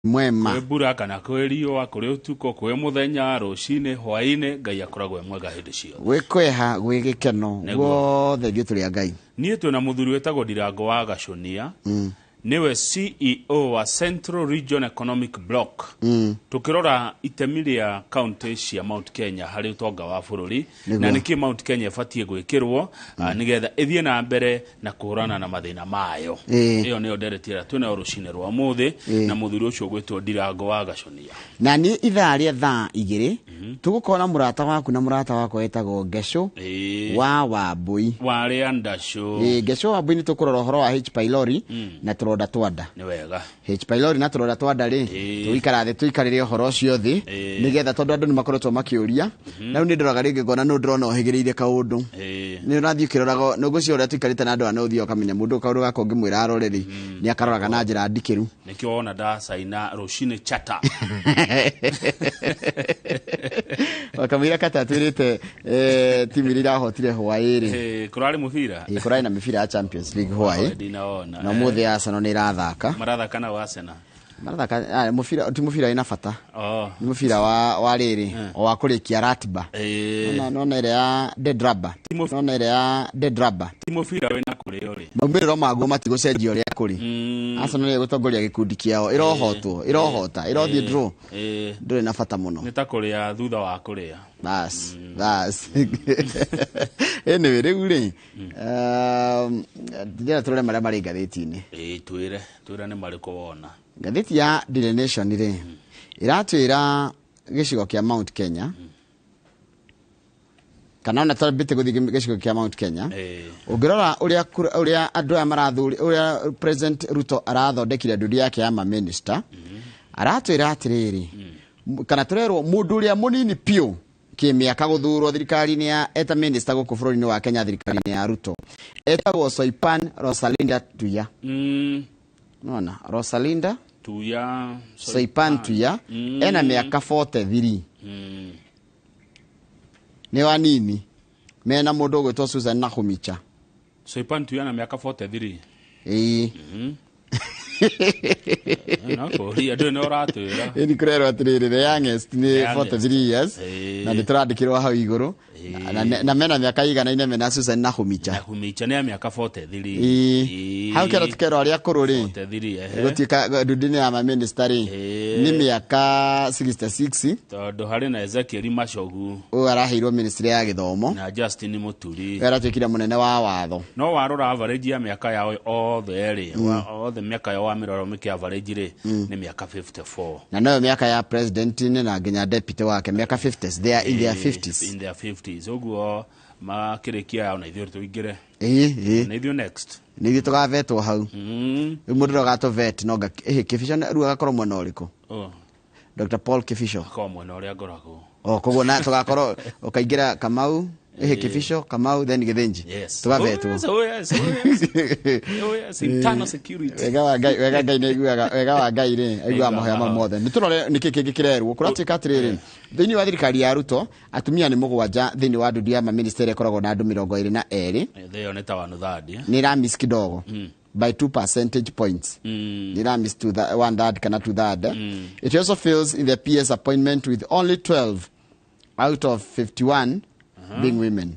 mwema kwebura kana kweriwa kuri utuko kwe muthenya rucine hwaine Ngai akoragwo mwega hindi cio gwikweha gwigikeno wothe gitũ rĩa Ngai. Niĩ twĩna mũthuri wetagwo Ndirango wa Gaconia niwe CEO wa Central Region Economic Block. Tukirora itemi rĩa county cia Mount Kenya harĩ utonga wa bũrũri na nĩkĩ Mount Kenya ĩbatie gwĩkĩrwo nĩgetha ĩthiĩ na mbere na kũhũrana na mathĩna mayo. Ĩyo nĩyo nderetira twĩna rũcinĩ rwa mũthĩ na mũthuri ũcio gwĩtwo Ndirango wa Gaconia. Na nĩ ithaa rĩa thaa igĩrĩ tũgũkorana mũrata waku na mũrata wako wetagwo Ngeco wa Wambui warĩa Ndacũ. Ngeco Wambui nĩ tũkũrora ũhoro wa H pylori na tũronda twanda. Nĩ wega H pylori na tũronda twanda rĩ tũikara thĩ tũikarĩre ũhoro ũcio thĩ nĩgetha tondũ andũ nĩ makoretwo makĩũria na rĩu nĩ ndoraga rĩngĩ ngona nũ ndĩrona ũhĩgĩrĩire kaũndũ nĩ ũrathiĩ ũkĩroraga nũgũ cio ũrĩa tũikarĩte na andũ ana ũthiĩ ũkamenya mũndũ kaũndũ gako ngĩmwĩra arore rĩ nĩ akaroraga na njĩra ndikĩru nĩkĩo wona ndacaina rũcinĩ chata wakamwĩra kata twĩrĩte timu iria irahotire hwaĩ rĩ kũrarĩ mũbira kũrarĩ na mĩbira ya Champions League hwaĩ na mũthĩ Arsenal nĩ ĩrathaka marathaka na Arsenal marathaka mũbira ti mũbira ina bata ni mũbira wa rĩrĩ o wa kũrĩkia ratiba nona ĩrĩa ya dead rubber nona ĩrĩa ya dead rubber ti mũbira wĩna kũrĩo rĩ maumĩrĩro maguo matigũcenjio ũrĩa kũrĩ Arsenal nĩ gũtongoria gĩkundi kĩao irohota irothiĩ draw ndũrĩ na bata mũno nĩ ta kũrĩa thutha wa kũrĩa bas anyway rĩu rĩ ndĩrenda tũrore marĩa marĩ ngathĩti-inĩ twĩre nĩ marĩkũ wona. Ngathĩti ya Daily Nation rĩ iratwĩra gĩcigo kĩa Mount Kenya kana ona tũrabĩte gũthiĩ gĩcigo kĩa Mount Kenya ũngĩrora ũrĩa andũ aya marathuri ũrĩa President Ruto arathondekire ndũri yake ya minister aratwĩra atĩrĩrĩ kana tũrerwo mũndũ ũrĩa mũnini piũ kĩmĩaka gũthurwo thirikari-inĩ ya eta minister gũkũ bũrũri-inĩ wa Kenya thirikari-inĩ ya Ruto etagwo Soipan Rosalinda Tuya. Nona Rosalinda Tuya Soipan Tuya ena mĩaka 43 nĩ wanini mena mũndũ ũgwĩtwo Susan Nakhumicha. Soipan Tuya na mĩaka 43 Nako, ya ndio nĩ ũratwĩra. Ni kurero atiriri the youngest ni 43 years. Na nditurandikirwa hau iguru. Na mena miaka igana mena Susan Nakhumicha. Nakhumicha nĩ miaka 43. Hau kera tukero aria kururi. 43. Gutika ndudini ya minister ni miaka 66. Tondũ harĩ na Ezekiel Machogu. O araheirwo ministry ya githomo. Na Justin Muturi. Aratwikira munene wa watho. No warora average ya miaka yao othe rĩ. Othe miaka yao amiroro miki average rĩ ni miaka 54. Na nayo miaka ya president na nginya deputy wake miaka 50s. They are in their 50s. In their 50s. Oguo makirikia yao na ithuĩ tũingĩre. Na ithuĩ next. Ni ithuĩ tũgavetwo hau. Mũndũ ũgatũvet no Kĩbico rĩu agakorwo mwena ũrĩkũ? Dr. Paul Kĩbico. Ko mwena ũrĩa ngoragwo. Koguo na tũgakorwo ũkaingĩra Kamau Kĩbico Kamau then Githinji tũgavetwo. Yes, internal security. Wega wa Ngai nĩaiguaga wega wa Ngai rĩ aiguaga mahoya mothe. Nĩ tũrore nĩkĩ kĩngĩ kĩrerwo kũratwĩka atĩrĩrĩ thĩinĩ wa thirikari ya Ruto atumia nĩ mũgwanja thĩinĩ wa ndudu ya ministeri ĩkoragwo na andũ 22 thĩyo nĩ ta wanuthadi nĩ ramis kidogo by 2 percentage points. Ramis to the 1/3 kana 2/3. It also fails in the PS appointment with only 12 out of 51 being women.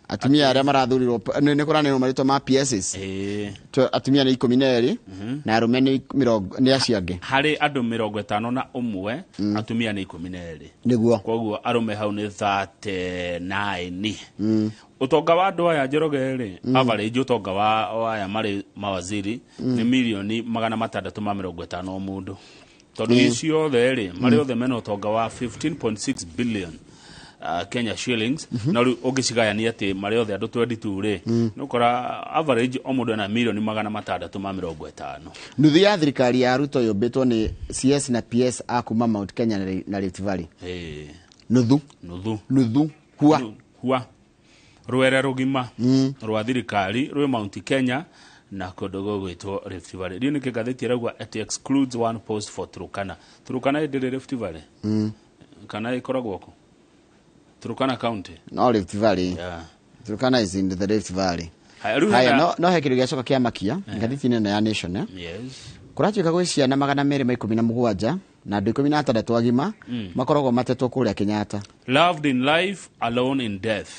Atumia arĩa marathurirwo nĩ kũranĩrwo marĩtwa ma PSs atumia nĩ 12 na arũme nĩ acio angĩ harĩ andũ 51 atumia nĩ 12 nĩguo koguo arũme hau nĩ 39. Utonga wa andũ aya Njoroge rĩ average utonga wa aya marĩ mawaziri nĩ milioni 650 mũndũ tondũ icio othe rĩ marĩ othe mena utonga wa 15.6 billion Kenya shillings. Na rĩu ũngĩcigayania atĩ marĩ othe andũ 22 rĩ nũkora average o mũndũ ena milioni 650. Nuthu ya thirikari ya Ruto yũmbĩtwo nĩ CS na PS a kuma Mount Kenya na Rift Valley. Nuthu hua rwere rũgima rwa thirikari rwĩ Mount Kenya na kũndũ gũgwĩtwo Rift Valley. Rĩu nĩkĩ ngathĩti ĩrauga it excludes one post for Turkana. Turkana ĩndĩrĩ Rift Valley kana ĩkoragwo kũ Turkana County. No Rift Valley. Turkana is in the Rift Valley. Haya no he kĩndũ gĩacoka kĩa makia ngathĩti-inĩ ya Nation. Yes. kuratuika gwi ciana 217 na andu 16 agima makoragwo matetwo kuria Kenyatta. Loved in life, alone in death.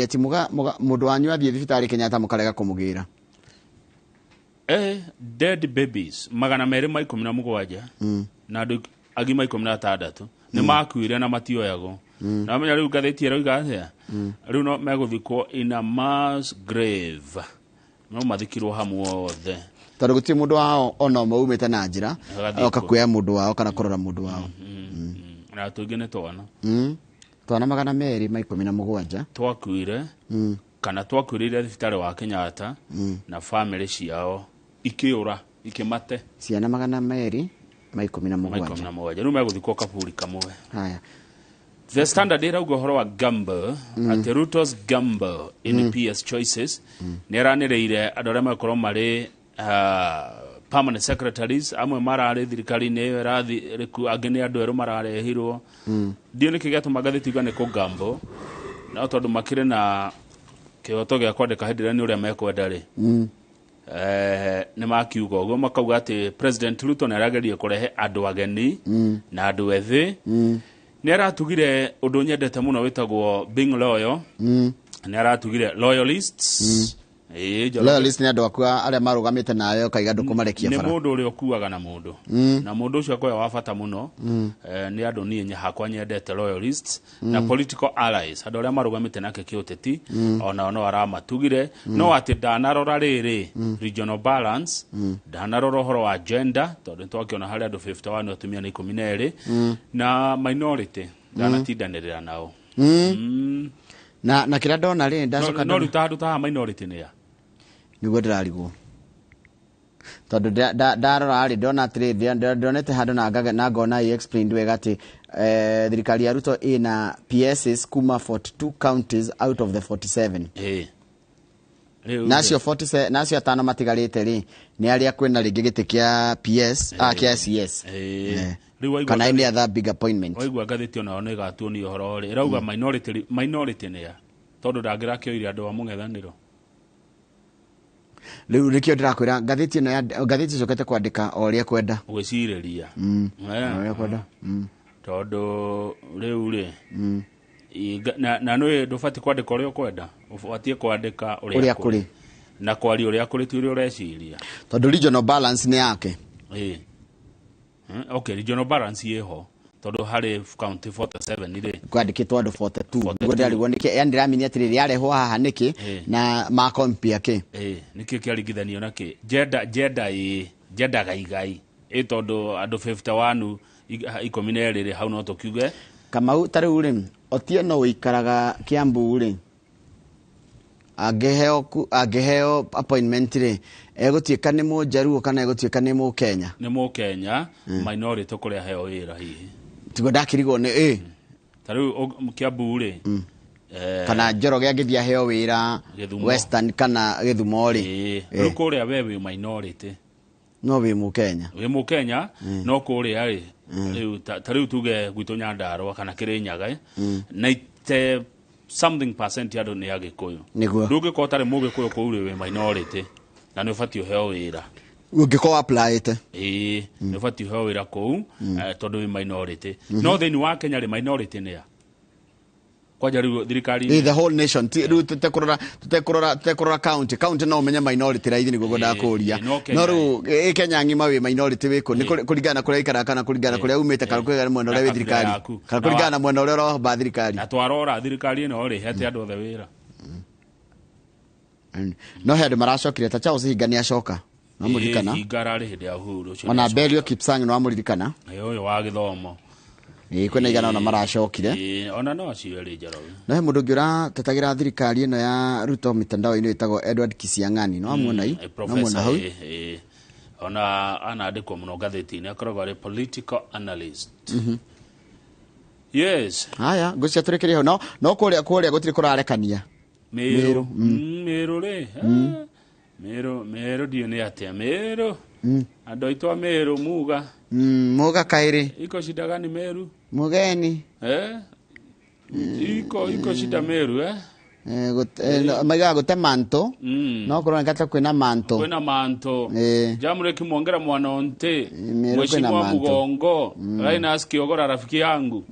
Ati mundu wanyu athie thibitari Kenyatta mukarega kumugira. Dead babies 217 na andu agima 16 ni makuire na matioyago. Na menya riu gatheti eroiga atia riu no meguthikwo in a mass grave. No mathikirwo hamwe othe. Tondu guti mundu wao ona maumite na njira oka kuya mundu wao kana kurora mundu wao. Na tugine twana. Twana 217 twakuire kana twakuirire thibitari wa Kenyatta na family ciao ikiura ikimate ciana 217 riu meguthikwo kaburi kamwe. Haya, The Standard irauga horo wa gamble at Ruto's gamble in PS choices neranireire andu aria makorwo mari permanent secretaries amwe marari thirikari-ini iyo riku angine andu eru mararehirwo ndio niki gatuma gatheti igane ku gamble na tondu makire na kihoto gia kwandika hindira ni uria mekwenda ri ni makiuga uguo makauga ati President Ruto narageria kurehe andu ageni na andu ethi ni aratugire undu nyendete muno witagwo being loyal ni aratugire loyalists loyalist ni andu akwa aria marugamite nayo kaiga ndukumarekia bara ni mundu uri okuaga na mundu na mundu ucio akoya wa bata muno ni andu nie hakwa nyendete loyalists na political allies andu aria marugamite nake kiuteti ona no aramatugire no ati ndanarora riri regional balance ndanarora horo wa gender tondu twakiona hari andu 51 atumia na 12 na minority ndanatindanirira nao na kira ndona ri ndacoka no rutandu ta minority ni ya niguo ndirarigwo tondu ndarora ri ndona atiri ndonete handu na ngona I explained wega ati thirikari ya Ruto ina PSs kuma 42 counties out of the 47 nacio 47 nacio atano matigarite ri ni aria kwena ringi giti kia PS kia CS kana any other big appointment. Waigua gatheti ona ona igatuonio horo ri irauga minority ni ya tondu ndangirakio iri andu a mung'ethaniro riu rikio ndirakwira gatheti no ya gatheti cokete kwandika oria kwenda gwiciriria oria kwenda tondu riu ri na no ndufati kwandika oria kwenda ufatie kwandika oria kuri na kwari oria kuri ti uria ureciria tondu regional balance ni yake okay regional balance yeho tondu hari county 47 ire kwandikitwo andu 42 ngo ndarigwo niki yani ndiramenya atiri riarehwo haha niki na ma compare ke niki kiaringithanio naki jeda gaigai tondu andu 51 12 ri hau no tukiuge kama tariu ri Otieno wikaraga Kiambu ri ageheo appointment ri egutuika ni mujaruo kana egutuika ni mu Kenya minority kuria heo wira hihi tigo ndakirigwo ni tariu Kiambu ri kana Njoroge agithia heo wira Western kana Githumo ri kuria wewe minority no we mu Kenya no kuria ri riu tariu tuge gwitu Nyandarua kana Kirinyaga 90 something percent ya ni Agikuyu nduge ko tare muge kuyo ko uri we minority na ni fatio heo wira ungiko apply ite ni fatio heo wira ko tondu we minority no then wa Kenya ri minority ni ya kwaja riu thirikari the whole nation riu tutekurora county no menya minority ra ithini gogo ndakuria no riu Kenya ngima we minority wiko ni kuringana kuria ikara kana kuringana kuria umite kana kuringana mwena uria we thirikari kana kuringana mwena uria ro ba thirikari atwarora thirikari ino ri hete andu othe wira no he andu maracokire ta Charles Higani acoka no muririkana higarari hindi ya uhuru ona Belio Kipsang no amuririkana uyu wa githomo kwena igana ona maracokire ona no acio ri njaro no he mundu ngira tetagira thirikari ino ya Ruto mitandao ino itagwo Edward Kisiang'ani no amuona hii no amuona hau ona anaandikwo muno gatheti-ini akoragwo ari political analyst yes haya ngucia turekerie ho no kuria gutiri kurarekania Meru ri Meru dio ni atia Meru andu aitwa Meru muga kairi iko shida gani Meru mugeni iko shida Meru maiga gute manto no korona kata kwina manto jamure kimwongera mwana onte mheshimiwa Mugongo raina asikiogora rafiki yangu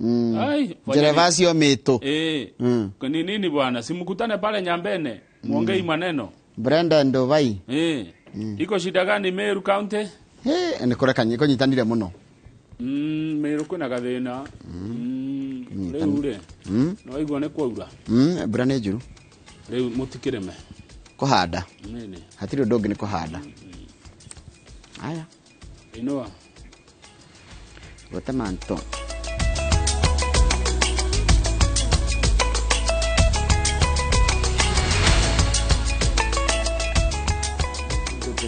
Gervasio Mito ni nini bwana simkutane pale Nyambene muongei maneno Brenda Ndovai iko shida gani Meru County ni koreka nyiko nyitanire muno Meru kuna gathina ure no igwa ne kwaura brane njuru reu mutikireme kuhanda hatiri ndongi ni kuhanda aya inoa gute manto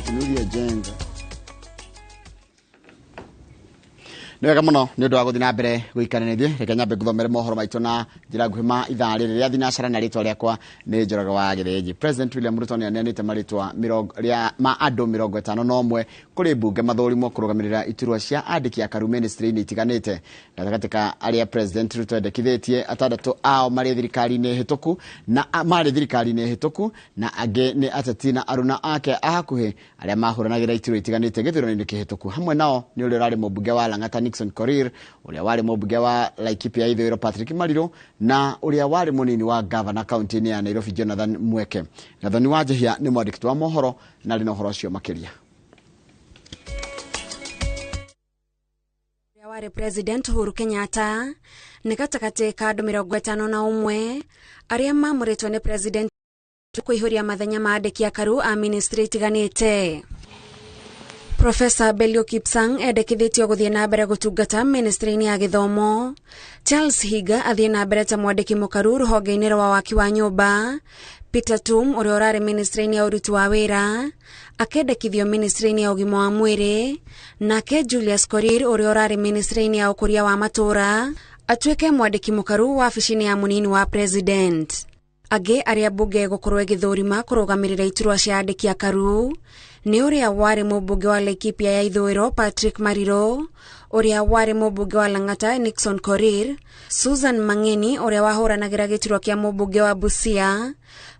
tunuria jenga Nega muno ni undu wa guthi na mbere guikananirie reke nyambe nguthomere mohoro maitu na njira nguhima ithaa riria thinacara na ritwa riakwa ni Njoroge wa Githinji. President William Ruto ni aneanite maritwa ma andu 51 kuri mbunge mathurimo kurugamirira iturwa cia andiki a karu ministry-ini itiganite gatagati ka aria President Ruto endekithitie atandatu ao mari thirikari-ini hituku na mari thirikari-ini hituku na angi ni ateti na aruna ake ahakuhi aria mahuranagira iturwa itiganite githurano-ini kihituku hamwe nao ni uri rari mbunge wa Lang'ata Nixon Korir uria wari mbunge wa Laikipia Ithũĩro Patrick Mariro na uria wari munini wa governor county-ini ya Nairobi Jonathan Mweke. Gathoni wa Njihia ni mwandiki wa mohoro na rino horo cio makiria. Wari President Uhuru Kenyatta ni gatagati ka andu 51 aria mamuritwo ni President kuihuria mathenya ma andiki a karu a ministry itiganite. Professor Belio Kipsang endekithitio guthie na mbere gutungata ministry-ini ya githomo. Charles Higa athie na mbere ta mwandiki mukaru ruhonge-ini rwa waki wa nyumba. Peter Tum uria urari ministry-ini ya uruti wa wira akendekithio ministry-ini ya ugima wa mwiri, nake Julius Korir uria urari ministry-ini ya ukuria wa matura atuike mwandiki mukaru wa wabici-ini ya munini wa president. Age aria bunge gukorwo igithurima kurugamirira iturwa cia andiki a karu ni uria wari mubunge wa Laikipia ya Ithũĩro Patrick Mariro, uria wari mubunge wa Lang'ata Nixon Korir, Susan Mang'eni uria wahuranagira giturwa kia mubunge wa Busia,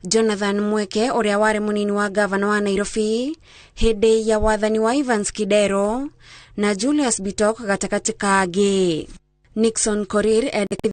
Jonathan Mweke uria wari munini wa governor wa Nairobi hindi ya wathani wa Evans Kidero na Julius Bitok gatagati ka angi. Nixon Korir